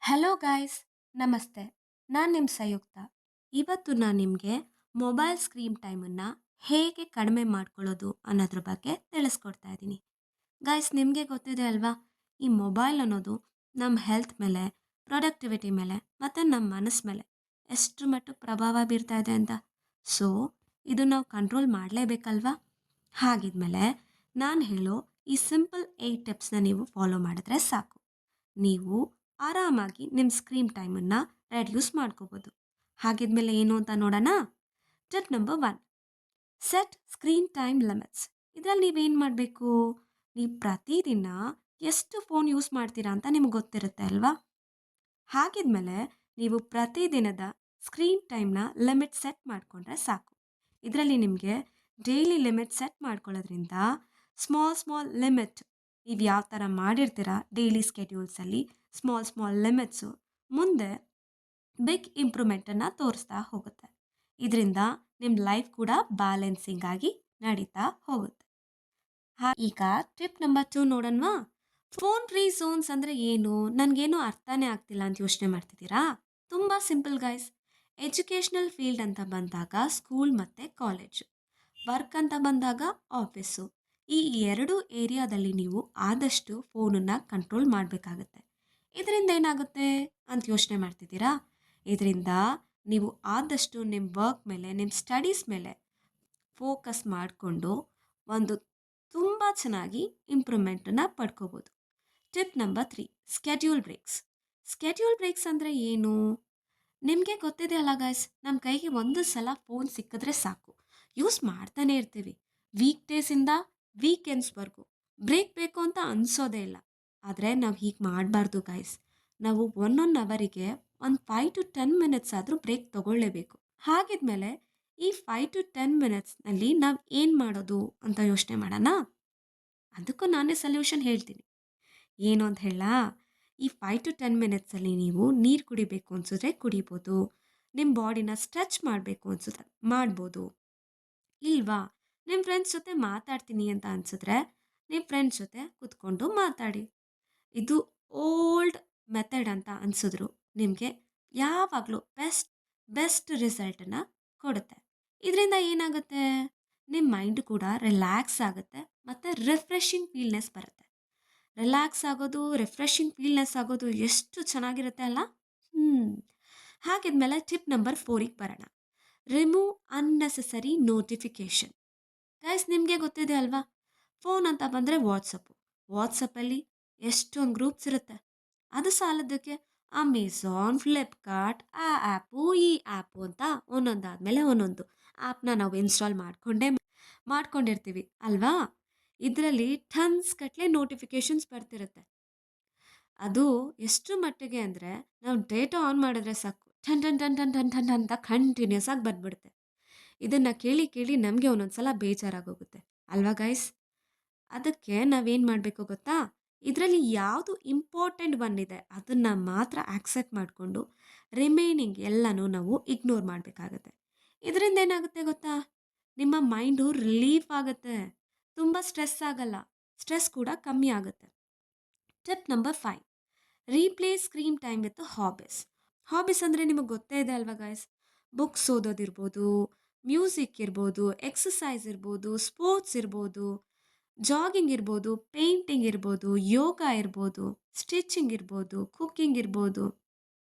Hello guys, ನಮಸ್ತೆ. ನಾನು ನಿಮ್ಮ ಸಂಯುಕ್ತ. ಇವತ್ತು ನಾನು ನಿಮಗೆ ಮೊಬೈಲ್ ಸ್ಕ್ರೀನ್ ಟೈಮನ್ನು ಹೇಗೆ ಕಡಿಮೆ ಮಾಡ್ಕೊಳ್ಳೋದು ಅನ್ನೋದ್ರ ಬಗ್ಗೆ ತಿಳಿಸ್ಕೊಡ್ತಾ ಇದ್ದೀನಿ. ಗಾಯ್ಸ್, ನಿಮಗೆ ಗೊತ್ತಿದೆ ಅಲ್ವಾ, ಈ ಮೊಬೈಲ್ ಅನ್ನೋದು ನಮ್ಮ ಹೆಲ್ತ್ ಮೇಲೆ, ಪ್ರೊಡಕ್ಟಿವಿಟಿ ಮೇಲೆ ಮತ್ತು ನಮ್ಮ ಮನಸ್ಸು ಮೇಲೆ ಎಷ್ಟು ಮಟ್ಟಿಗೆ ಪ್ರಭಾವ ಬೀರ್ತಾ ಇದೆ ಅಂತ. ಸೊ ಇದು ನಾವು ಕಂಟ್ರೋಲ್ ಮಾಡಲೇಬೇಕಲ್ವಾ. ಹಾಗಿದ್ಮೇಲೆ ನಾನು ಹೇಳೋ ಈ ಸಿಂಪಲ್ 8 ಟಿಪ್ಸ್ನ ನೀವು ಫಾಲೋ ಮಾಡಿದ್ರೆ ಸಾಕು. ನೀವು ಆರಾಮಾಗಿ ನಿಮ್ಮ ಸ್ಕ್ರೀನ್ ಟೈಮನ್ನು ರೆಡ್ಯೂಸ್ ಮಾಡ್ಕೋಬೋದು. ಹಾಗಿದ್ಮೇಲೆ ಏನು ಅಂತ ನೋಡೋಣ. Tip number 1, set screen time limits. ಇದರಲ್ಲಿ ನೀವೇನು ಮಾಡಬೇಕು, ನೀವು ಪ್ರತಿದಿನ ಎಷ್ಟು ಫೋನ್ ಯೂಸ್ ಮಾಡ್ತೀರಾ ಅಂತ ನಿಮ್ಗೆ ಗೊತ್ತಿರುತ್ತೆ ಅಲ್ವಾ. ಹಾಗಿದ್ಮೇಲೆ ನೀವು ಪ್ರತಿದಿನದ ಸ್ಕ್ರೀನ್ ಟೈಮ್ನ ಲಿಮಿಟ್ ಸೆಟ್ ಮಾಡಿಕೊಂಡ್ರೆ ಸಾಕು. ಇದರಲ್ಲಿ ನಿಮಗೆ ಡೈಲಿ ಲಿಮಿಟ್ ಸೆಟ್ ಮಾಡ್ಕೊಳ್ಳೋದ್ರಿಂದ ಸ್ಮಾಲ್ ಸ್ಮಾಲ್ ಲಿಮಿಟ್ ನೀವು ಯಾವ ಥರ ಮಾಡಿರ್ತೀರ ಡೈಲಿ ಸ್ಕೆಡ್ಯೂಲ್ಸಲ್ಲಿ, ಸ್ಮಾಲ್ ಸ್ಮಾಲ್ ಲಿಮಿಟ್ಸು ಮುಂದೆ ಬಿಗ್ ಇಂಪ್ರೂವ್ಮೆಂಟನ್ನು ತೋರಿಸ್ತಾ ಹೋಗುತ್ತೆ. ಇದರಿಂದ ನಿಮ್ಮ ಲೈಫ್ ಕೂಡ ಬ್ಯಾಲೆನ್ಸಿಂಗ್ ಆಗಿ ನಡೀತಾ ಹೋಗುತ್ತೆ. ಈಗ ಟಿಪ್ ನಂಬರ್ 2 ನೋಡೋಣವಾ. ಫೋನ್ ಫ್ರೀ ಝೋನ್ಸ್ ಅಂದರೆ ಏನು, ನನಗೇನು ಅರ್ಥನೇ ಆಗ್ತಿಲ್ಲ ಅಂತ ಯೋಚನೆ ಮಾಡ್ತಿದ್ದೀರಾ. ತುಂಬ ಸಿಂಪಲ್ ಗೈಸ್. ಎಜುಕೇಷ್ನಲ್ ಫೀಲ್ಡ್ ಅಂತ ಬಂದಾಗ ಸ್ಕೂಲ್ ಮತ್ತು ಕಾಲೇಜು, ವರ್ಕ್ ಅಂತ ಬಂದಾಗ ಆಫೀಸು, ಈ ಎರಡು ಏರಿಯಾದಲ್ಲಿ ನೀವು ಆದಷ್ಟು ಫೋನನ್ನು ಕಂಟ್ರೋಲ್ ಮಾಡಬೇಕಾಗತ್ತೆ. ಇದರಿಂದ ಏನಾಗುತ್ತೆ ಅಂತ ಯೋಚನೆ ಮಾಡ್ತಿದ್ದೀರಾ. ಇದರಿಂದ ನೀವು ಆದಷ್ಟು ನಿಮ್ಮ ವರ್ಕ್ ಮೇಲೆ, ನಿಮ್ಮ ಸ್ಟಡೀಸ್ ಮೇಲೆ ಫೋಕಸ್ ಮಾಡಿಕೊಂಡು ಒಂದು ತುಂಬ ಚೆನ್ನಾಗಿ ಇಂಪ್ರೂವ್ಮೆಂಟನ್ನು ಪಡ್ಕೋಬೋದು. Tip number 3, schedule breaks. Schedule breaks ಅಂದರೆ ಏನು, ನಿಮಗೆ ಗೊತ್ತಿದೆ ಅಲ್ಲ ಗಾಯ್ಸ್, ನಮ್ಮ ಕೈಗೆ ಒಂದು ಸಲ ಫೋನ್ ಸಿಕ್ಕಿದ್ರೆ ಸಾಕು, ಯೂಸ್ ಮಾಡ್ತಾನೆ ಇರ್ತೀವಿ. ವೀಕ್ ಡೇಸಿಂದ ವೀಕೆಂಡ್ಸ್ವರೆಗೂ ಬ್ರೇಕ್ ಬೇಕು ಅಂತ ಅನಿಸೋದೇ ಇಲ್ಲ. ಆದರೆ ನಾವು ಹೀಗೆ ಮಾಡಬಾರ್ದು ಗಾಯ್ಸ್. ನಾವು 1 ಅವರಿಗೆ ಒಂದು 5 to 10 ಮಿನಿಟ್ಸ್ ಆದರೂ ಬ್ರೇಕ್ ತಗೊಳ್ಳೇಬೇಕು. ಹಾಗಿದ್ಮೇಲೆ ಈ 5 to 10 ಮಿನಿಟ್ಸ್ನಲ್ಲಿ ನಾವು ಏನು ಮಾಡೋದು ಅಂತ ಯೋಚನೆ ಮಾಡೋಣ. ಅದಕ್ಕೂ ನಾನೇ ಸೊಲ್ಯೂಷನ್ ಹೇಳ್ತೀನಿ. ಏನು ಅಂತ ಹೇಳ, ಈ 5 to 10 ಮಿನಿಟ್ಸಲ್ಲಿ ನೀವು ನೀರು ಕುಡಿಬೇಕು ಅನಿಸಿದ್ರೆ ಕುಡಿಬೋದು, ನಿಮ್ಮ ಬಾಡಿನ ಸ್ಟ್ರೆಚ್ ಮಾಡಬೇಕು ಅನಿಸಿದ್ರೆ ಮಾಡ್ಬೋದು. ಇಲ್ವಾ, ನಿಮ್ಮ ಫ್ರೆಂಡ್ಸ್ ಜೊತೆ ಮಾತಾಡ್ತೀನಿ ಅಂತ ಅನಿಸಿದ್ರೆ ನಿಮ್ಮ ಫ್ರೆಂಡ್ಸ್ ಜೊತೆ ಕೂತ್ಕೊಂಡು ಮಾತಾಡಿ. ಇದು ಓಲ್ಡ್ ಮೆಥಡ್ ಅಂತ ಅನಿಸಿದ್ರು ನಿಮಗೆ ಯಾವಾಗಲೂ ಬೆಸ್ಟ್ ರಿಸಲ್ಟನ್ನು ಕೊಡುತ್ತೆ. ಇದರಿಂದ ಏನಾಗುತ್ತೆ, ನಿಮ್ಮ ಮೈಂಡ್ ಕೂಡ ರಿಲ್ಯಾಕ್ಸ್ ಆಗುತ್ತೆ ಮತ್ತು ರಿಫ್ರೆಶಿಂಗ್ ಫೀಲ್ನೆಸ್ ಬರುತ್ತೆ. ರಿಲ್ಯಾಕ್ಸ್ ಆಗೋದು, ರಿಫ್ರೆಶಿಂಗ್ ಫೀಲ್ನೆಸ್ ಆಗೋದು ಎಷ್ಟು ಚೆನ್ನಾಗಿರುತ್ತೆ ಅಲ್ಲ. ಹಾಗಿದ್ಮೇಲೆ ಟಿಪ್ ನಂಬರ್ 4ಗೆ ಬರೋಣ. Remove unnecessary notification. ಗೈಸ್, ನಿಮಗೆ ಗೊತ್ತಿದೆ ಅಲ್ವಾ, ಫೋನ್ ಅಂತ ಬಂದರೆ ವಾಟ್ಸಪ್ಪಲ್ಲಿ ಎಷ್ಟೊಂದು ಗ್ರೂಪ್ಸ್ ಇರುತ್ತೆ. ಅದು ಸಾಲದಕ್ಕೆ ಅಮೆಝಾನ್, ಫ್ಲಿಪ್ಕಾರ್ಟ್, ಆ ಆ್ಯಪು ಈ ಆ್ಯಪು ಅಂತ ಒಂದೊಂದಾದಮೇಲೆ ಒಂದೊಂದು ಆ್ಯಪ್ನ ನಾವು ಇನ್ಸ್ಟಾಲ್ ಮಾಡ್ಕೊಂಡಿರ್ತೀವಿ ಅಲ್ವಾ. ಇದರಲ್ಲಿ ಟನ್ಸ್ ಗಟ್ಟಲೆ ನೋಟಿಫಿಕೇಶನ್ಸ್ ಬರ್ತಿರುತ್ತೆ. ಅದು ಎಷ್ಟು ಮಟ್ಟಿಗೆ ಅಂದರೆ, ನಾವು ಡೇಟಾ ಆನ್ ಮಾಡಿದ್ರೆ ಸಾಕು, ton ton ton ton ton ton ಅಂತ ಕಂಟಿನ್ಯೂಸ್ ಆಗಿ ಬಂದ್ಬಿಡುತ್ತೆ. ಇದನ್ನು ಕೇಳಿ ಕೇಳಿ ನಮಗೆ ಒಂದೊಂದು ಸಲ ಬೇಜಾರಾಗೋಗುತ್ತೆ ಅಲ್ವಾ ಗೈಸ್. ಅದಕ್ಕೆ ನಾವೇನು ಮಾಡಬೇಕು ಗೊತ್ತಾ, ಇದರಲ್ಲಿ ಯಾವುದು ಇಂಪಾರ್ಟೆಂಟ್ ಇದೆ ಅದನ್ನು ಮಾತ್ರ ಆಕ್ಸೆಪ್ಟ್ ಮಾಡಿಕೊಂಡು ರಿಮೈನಿಂಗ್ ಎಲ್ಲನೂ ನಾವು ಇಗ್ನೋರ್ ಮಾಡಬೇಕಾಗತ್ತೆ. ಇದರಿಂದ ಏನಾಗುತ್ತೆ ಗೊತ್ತಾ, ನಿಮ್ಮ ಮೈಂಡು ರಿಲೀಫ್ ಆಗುತ್ತೆ, ತುಂಬ ಸ್ಟ್ರೆಸ್ ಆಗಲ್ಲ, ಸ್ಟ್ರೆಸ್ ಕೂಡ ಕಮ್ಮಿ ಆಗುತ್ತೆ. Tip number 5, replace screen time with hobbies. Hobbies ಅಂದರೆ ನಿಮಗೆ ಗೊತ್ತೇ ಇದೆ ಅಲ್ವಾ ಗೈಸ್. ಬುಕ್ಸ್ ಓದೋದಿರ್ಬೋದು, ಮ್ಯೂಸಿಕ್ ಇರ್ಬೋದು, ಎಕ್ಸಸೈಸ್ ಇರ್ಬೋದು, ಸ್ಪೋರ್ಟ್ಸ್ ಇರ್ಬೋದು, ಜಾಗಿಂಗ್ ಇರ್ಬೋದು, ಪೇಂಟಿಂಗ್ ಇರ್ಬೋದು, ಯೋಗ ಇರ್ಬೋದು, ಸ್ಟಿಚಿಂಗ್ ಇರ್ಬೋದು, ಕುಕ್ಕಿಂಗ್ ಇರ್ಬೋದು.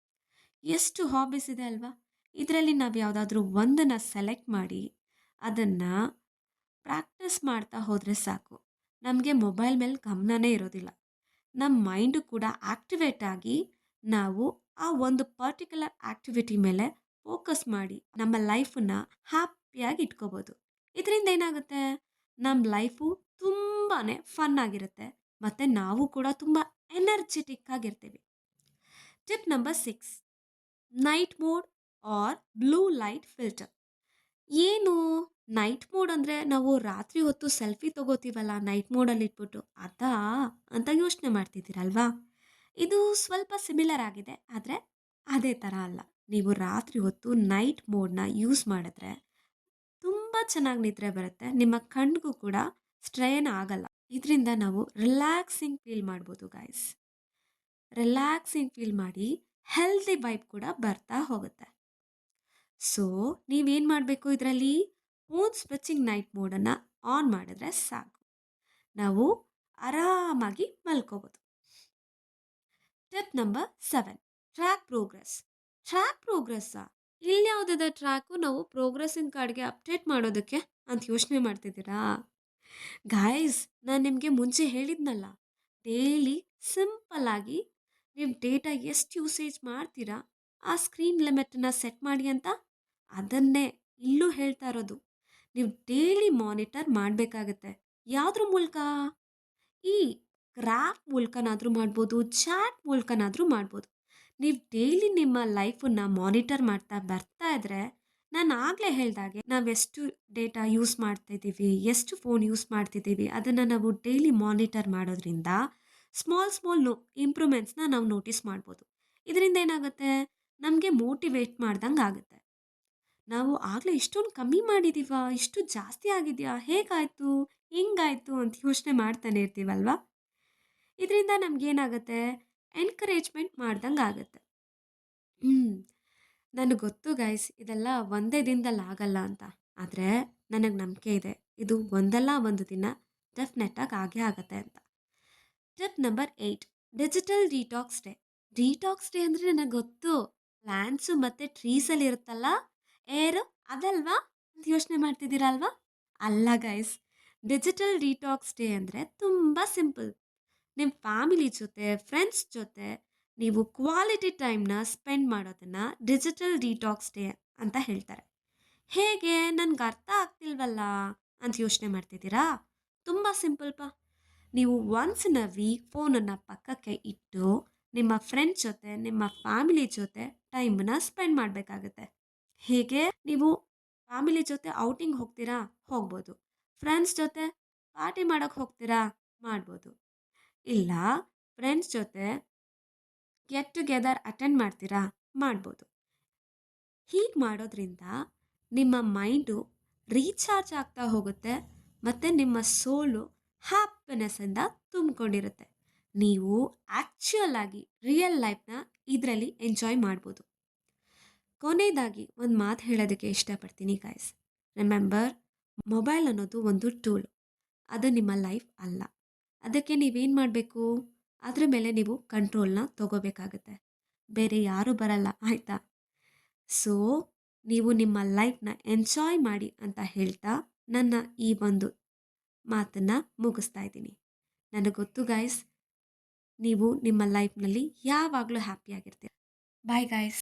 ಎಷ್ಟು ಹಾಬೀಸ್ ಇದೆ ಅಲ್ವಾ. ಇದರಲ್ಲಿ ನಾವು ಯಾವುದಾದ್ರೂ ಒಂದನ್ನು ಸೆಲೆಕ್ಟ್ ಮಾಡಿ ಅದನ್ನು ಪ್ರಾಕ್ಟೀಸ್ ಮಾಡ್ತಾ ಹೋದರೆ ಸಾಕು, ನಮಗೆ ಮೊಬೈಲ್ ಮೇಲೆ ಗಮನನೇ ಇರೋದಿಲ್ಲ. ನಮ್ಮ ಮೈಂಡು ಕೂಡ ಆಕ್ಟಿವೇಟ್ ಆಗಿ ನಾವು ಆ ಒಂದು ಪರ್ಟಿಕ್ಯುಲರ್ ಆಕ್ಟಿವಿಟಿ ಮೇಲೆ ಫೋಕಸ್ ಮಾಡಿ ನಮ್ಮ ಲೈಫನ್ನು ಹ್ಯಾಪಿಯಾಗಿ ಇಟ್ಕೋಬೋದು. ಇದರಿಂದ ಏನಾಗುತ್ತೆ, ನಮ್ಮ ಲೈಫು ತುಂಬಾ ಫನ್ ಆಗಿರುತ್ತೆ ಮತ್ತು ನಾವು ಕೂಡ ತುಂಬ ಎನರ್ಜೆಟಿಕ್ ಆಗಿರ್ತೀವಿ. Tip number 6, night mode or blue light filter. ಏನು ನೈಟ್ ಮೋಡ್ ಅಂದರೆ, ನಾವು ರಾತ್ರಿ ಹೊತ್ತು ಸೆಲ್ಫಿ ತಗೋತೀವಲ್ಲ ನೈಟ್ ಮೋಡಲ್ಲಿ ಇಟ್ಬಿಟ್ಟು, ಅದಾ ಅಂತ ಯೋಚನೆ ಮಾಡ್ತಿದ್ದೀರಲ್ವಾ. ಇದು ಸ್ವಲ್ಪ ಸಿಮಿಲರ್ ಆಗಿದೆ, ಆದರೆ ಅದೇ ಥರ ಅಲ್ಲ. ನೀವು ರಾತ್ರಿ ಹೊತ್ತು ನೈಟ್ ಮೋಡ್ನ ಯೂಸ್ ಮಾಡಿದ್ರೆ ತುಂಬ ಚೆನ್ನಾಗಿ ನಿದ್ರೆ ಬರುತ್ತೆ, ನಿಮ್ಮ ಕಣ್ಣಿಗೂ ಕೂಡ ಸ್ಟ್ರೈನ್ ಆಗಲ್ಲ. ಇದರಿಂದ ನಾವು ರಿಲ್ಯಾಕ್ಸಿಂಗ್ ಫೀಲ್ ಮಾಡ್ಬೋದು ಗೈಸ್. ರಿಲ್ಯಾಕ್ಸಿಂಗ್ ಫೀಲ್ ಮಾಡಿ ಹೆಲ್ದಿ ವೈಬ್ ಕೂಡ ಬರ್ತಾ ಹೋಗುತ್ತೆ. ಸೊ ನೀವೇನು ಮಾಡಬೇಕು ಇದರಲ್ಲಿ, ಫೋನ್ ಸ್ವಿಚಿಂಗ್ ನೈಟ್ ಮೋಡನ್ನು ಆನ್ ಮಾಡಿದ್ರೆ ಸಾಕು, ನಾವು ಆರಾಮಾಗಿ ಮಲ್ಕೋಬೋದು. Tip number 7, track progress. Track ಪ್ರೋಗ್ರೆಸ್ಸಾ? ಇಲ್ಲಿ ಯಾವುದಿದೆ ಟ್ರ್ಯಾಕು? ನಾವು ಪ್ರೋಗ್ರೆಸ್ಸಿನ ಕಾರ್ಡ್ಗೆ ಅಪ್ಡೇಟ್ ಮಾಡೋದಕ್ಕೆ ಅಂತ ಯೋಚನೆ ಮಾಡ್ತಿದ್ದೀರಾ? ಗಾಯ್ಸ್, ನಾನು ನಿಮಗೆ ಮುಂಚೆ ಹೇಳಿದ್ನಲ್ಲ, ಡೈಲಿ ಸಿಂಪಲ್ ಆಗಿ ನೀವು ಡೇಟಾ ಎಷ್ಟು ಯೂಸೇಜ್ ಮಾಡ್ತೀರಾ ಆ ಸ್ಕ್ರೀನ್ ಲಿಮಿಟನ್ನು ಸೆಟ್ ಮಾಡಿ ಅಂತ. ಅದನ್ನೇ ಇಲ್ಲೂ ಹೇಳ್ತಾ ಇರೋದು. ನೀವು ಡೈಲಿ ಮಾನಿಟರ್ ಮಾಡಬೇಕಾಗತ್ತೆ. ಯಾವುದ್ರ ಮೂಲಕ? ಈ ಗ್ರಾಫ್ ಮೂಲಕನಾದರೂ ಮಾಡ್ಬೋದು, ಚಾಟ್ ಮೂಲಕನಾದರೂ ಮಾಡ್ಬೋದು. ನೀವು ಡೈಲಿ ನಿಮ್ಮ ಲೈಫನ್ನು ಮಾನಿಟರ್ ಮಾಡ್ತಾ ಬರ್ತಾ ಇದ್ರೆ, ನಾನು ಆಗಲೇ ಹೇಳ್ದಾಗೆ ನಾವೆಷ್ಟು ಡೇಟಾ ಯೂಸ್ ಮಾಡ್ತಿದ್ದೀವಿ, ಎಷ್ಟು ಫೋನ್ ಯೂಸ್ ಮಾಡ್ತಿದ್ದೀವಿ, ಅದನ್ನು ನಾವು ಡೈಲಿ ಮಾನಿಟರ್ ಮಾಡೋದ್ರಿಂದ ಸ್ಮಾಲ್ ಸ್ಮಾಲ್ ಇಂಪ್ರೂವ್ಮೆಂಟ್ಸ್ನ ನಾವು ನೋಟಿಸ್ ಮಾಡ್ಬೋದು. ಇದರಿಂದ ಏನಾಗುತ್ತೆ, ನಮಗೆ ಮೋಟಿವೇಟ್ ಮಾಡ್ದಂಗೆ ಆಗುತ್ತೆ. ನಾವು ಆಗಲೇ ಇಷ್ಟೊಂದು ಕಮ್ಮಿ ಮಾಡಿದ್ದೀವಾ, ಇಷ್ಟು ಜಾಸ್ತಿ ಆಗಿದೆಯಾ, ಹೇಗಾಯಿತು, ಹಿಂಗಾಯಿತು ಅಂತ ಯೋಚನೆ ಮಾಡ್ತಾನೆ ಇರ್ತೀವಲ್ವಾ. ಇದರಿಂದ ನಮಗೇನಾಗುತ್ತೆ, ಎನ್ಕರೇಜ್ಮೆಂಟ್ ಮಾಡ್ದಂಗೆ ಆಗುತ್ತೆ. ಹ್ಞೂ, ನನಗೆ ಗೊತ್ತು ಗೈಸ್, ಇದೆಲ್ಲ ಒಂದೇ ದಿನದಲ್ಲಿ ಆಗಲ್ಲ ಅಂತ. ಆದರೆ ನನಗೆ ನಂಬಿಕೆ ಇದೆ, ಇದು ಒಂದಲ್ಲ ಒಂದು ದಿನ ಡೆಫಿನೆಟ್ಟಾಗಿ ಆಗೇ ಆಗತ್ತೆ ಅಂತ. Tip number 8, digital detox day. Detox day ಅಂದರೆ ನನಗೆ ಗೊತ್ತು, ಪ್ಲ್ಯಾಂಟ್ಸು ಮತ್ತು ಟ್ರೀಸಲ್ಲಿ ಇರುತ್ತಲ್ಲ ಏರು, ಅದಲ್ವಾ ಅಂತ ಯೋಚನೆ ಮಾಡ್ತಿದ್ದೀರಾ ಅಲ್ವಾ? ಅಲ್ಲ ಗೈಸ್, ಡಿಜಿಟಲ್ ಡಿಟಾಕ್ಸ್ ಡೇ ಅಂದರೆ ತುಂಬ ಸಿಂಪಲ್. ನಿಮ್ಮ ಫ್ಯಾಮಿಲಿ ಜೊತೆ, ಫ್ರೆಂಡ್ಸ್ ಜೊತೆ ನೀವು ಕ್ವಾಲಿಟಿ ಟೈಮ್ನ ಸ್ಪೆಂಡ್ ಮಾಡೋದನ್ನು ಡಿಜಿಟಲ್ ಡಿಟಾಕ್ಸ್ ಡೇ ಅಂತ ಹೇಳ್ತಾರೆ. ಹೇಗೆ, ನನಗೆ ಅರ್ಥ ಆಗ್ತಿಲ್ವಲ್ಲ ಅಂತ ಯೋಚನೆ ಮಾಡ್ತಿದ್ದೀರಾ? ತುಂಬ ಸಿಂಪಲ್ಪ. ನೀವು ಒನ್ಸ್ ಇನ್ ಅ ವೀಕ್ ಫೋನನ್ನು ಪಕ್ಕಕ್ಕೆ ಇಟ್ಟು ನಿಮ್ಮ ಫ್ರೆಂಡ್ಸ್ ಜೊತೆ, ನಿಮ್ಮ ಫ್ಯಾಮಿಲಿ ಜೊತೆ ಟೈಮನ್ನ ಸ್ಪೆಂಡ್ ಮಾಡಬೇಕಾಗುತ್ತೆ. ಹೇಗೆ, ನೀವು ಫ್ಯಾಮಿಲಿ ಜೊತೆ ಔಟಿಂಗ್ ಹೋಗ್ತೀರಾ, ಹೋಗ್ಬೋದು. ಫ್ರೆಂಡ್ಸ್ ಜೊತೆ ಪಾರ್ಟಿ ಮಾಡೋಕ್ಕೆ ಹೋಗ್ತೀರಾ, ಮಾಡ್ಬೋದು. ಇಲ್ಲ ಫ್ರೆಂಡ್ಸ್ ಜೊತೆ ಗೆಟ್ ಟುಗೆದರ್ ಅಟೆಂಡ್ ಮಾಡ್ತೀರಾ, ಮಾಡ್ಬೋದು. ಹೀಗೆ ಮಾಡೋದ್ರಿಂದ ನಿಮ್ಮ ಮೈಂಡು ರೀಚಾರ್ಜ್ ಆಗ್ತಾ ಹೋಗುತ್ತೆ ಮತ್ತು ನಿಮ್ಮ ಸೋಲು ಹ್ಯಾಪಿನೆಸ್ಸಿಂದ ತುಂಬಿಕೊಂಡಿರುತ್ತೆ. ನೀವು ಆ್ಯಕ್ಚುಯಲ್ ಆಗಿ ರಿಯಲ್ ಲೈಫ್ನ ಇದರಲ್ಲಿ ಎಂಜಾಯ್ ಮಾಡ್ಬೋದು. ಕೊನೆಯದಾಗಿ ಒಂದು ಮಾತು ಹೇಳೋದಕ್ಕೆ ಇಷ್ಟಪಡ್ತೀನಿ ಗೈಸ್. ರಿಮೆಂಬರ್, ಮೊಬೈಲ್ ಅನ್ನೋದು ಒಂದು ಟೂಲ್, ಅದು ನಿಮ್ಮ ಲೈಫ್ ಅಲ್ಲ. ಅದಕ್ಕೆ ನೀವೇನು ಮಾಡಬೇಕು, ಅದ್ರ ಮೇಲೆ ನೀವು ಕಂಟ್ರೋಲ್ನ ತಗೋಬೇಕಾಗತ್ತೆ. ಬೇರೆ ಯಾರೂ ಬರಲ್ಲ, ಆಯಿತಾ? ಸೊ ನೀವು ನಿಮ್ಮ ಲೈಫ್ನ ಎಂಜಾಯ್ ಮಾಡಿ ಅಂತ ಹೇಳ್ತಾ ನನ್ನ ಈ ಒಂದು ಮಾತನ್ನು ಮುಗಿಸ್ತಾ ಇದ್ದೀನಿ. ನನಗೆ ಗೊತ್ತು ಗೈಸ್, ನೀವು ನಿಮ್ಮ ಲೈಫ್ನಲ್ಲಿ ಯಾವಾಗಲೂ ಹ್ಯಾಪಿಯಾಗಿರ್ತೀರ. Bye guys.